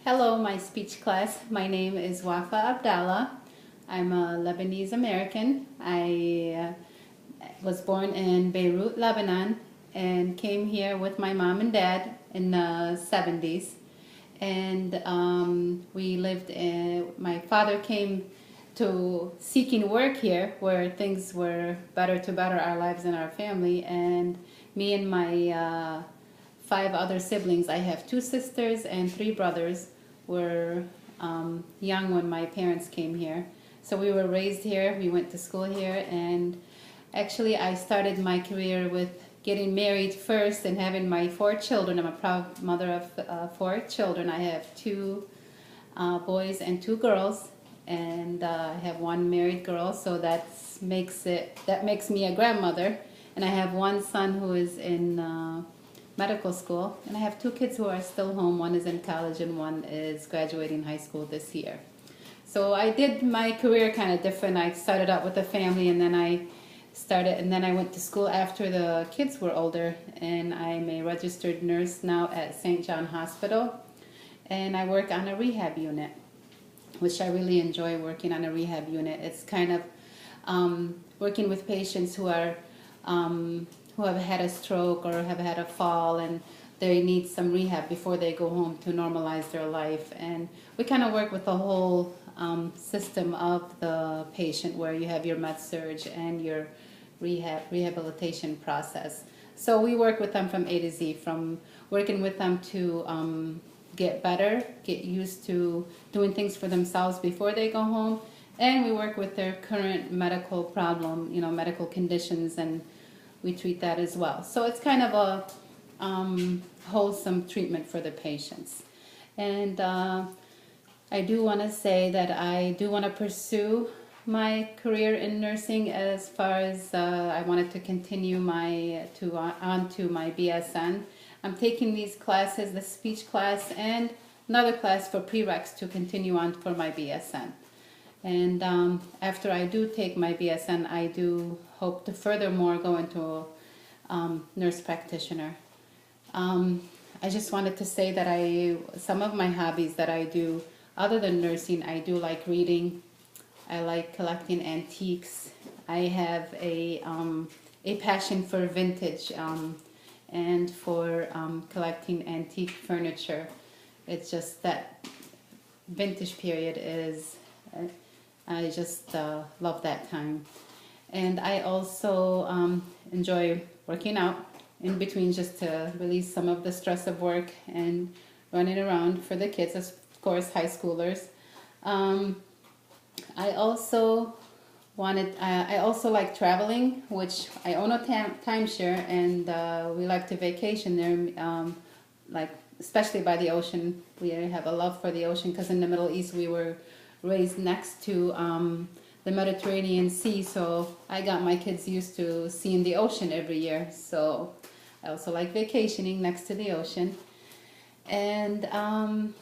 Hello, my speech class. My name is Wafa Abdallah. I'm a Lebanese American. I was born in Beirut, Lebanon, and came here with my mom and dad in the 70s. And we lived in, my father came to seeking work here where things were better to better our lives and our family. And me and my five other siblings, I have two sisters and three brothers, were young when my parents came here. So we were raised here, we went to school here, and actually I started my career with getting married first and having my four children. I'm a proud mother of four children. I have two boys and two girls, and I have one married girl, so that makes me a grandmother. And I have one son who is in medical school, and I have two kids who are still home. One is in college and one is graduating high school this year. So I did my career kind of different. I started out with a family, and then I went to school after the kids were older, and I'm a registered nurse now at St. John Hospital, and I work on a rehab unit, which I really enjoy working on a rehab unit. It's kind of working with patients who have had a stroke or have had a fall, and they need some rehab before they go home to normalize their life. And we kind of work with the whole system of the patient, where you have your med-surg and your rehabilitation process. So we work with them from A to Z, from working with them to get better, get used to doing things for themselves before they go home, and we work with their current medical problem, medical conditions, and we treat that as well. So it's kind of a wholesome treatment for the patients. And I do want to say that I do want to pursue my career in nursing, as far as I wanted to continue on to my BSN. I'm taking these classes, the speech class and another class for prereqs to continue on for my BSN. And after I do take my BSN, I do hope to furthermore go into nurse practitioner. I just wanted to say that some of my hobbies that I do, other than nursing, I do like reading. I like collecting antiques. I have a passion for vintage and for collecting antique furniture. It's just that vintage period is, I just love that time. And I also enjoy working out in between, just to release some of the stress of work and running around for the kids, of course, high schoolers. I also like traveling, which I own a timeshare, and we like to vacation there, like especially by the ocean. We have a love for the ocean because in the Middle East we were raised next to the Mediterranean Sea, so I got my kids used to seeing the ocean every year. So I also like vacationing next to the ocean. And I'm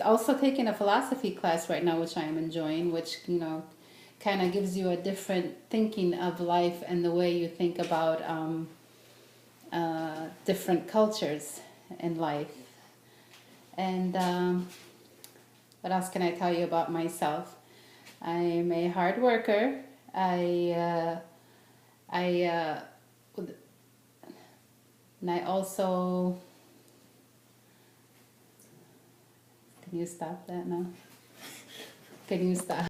also taking a philosophy class right now, which I am enjoying, which kind of gives you a different thinking of life and the way you think about different cultures in life. And what else can I tell you about myself? I'm a hard worker. And I also, can you stop that now? Can you stop?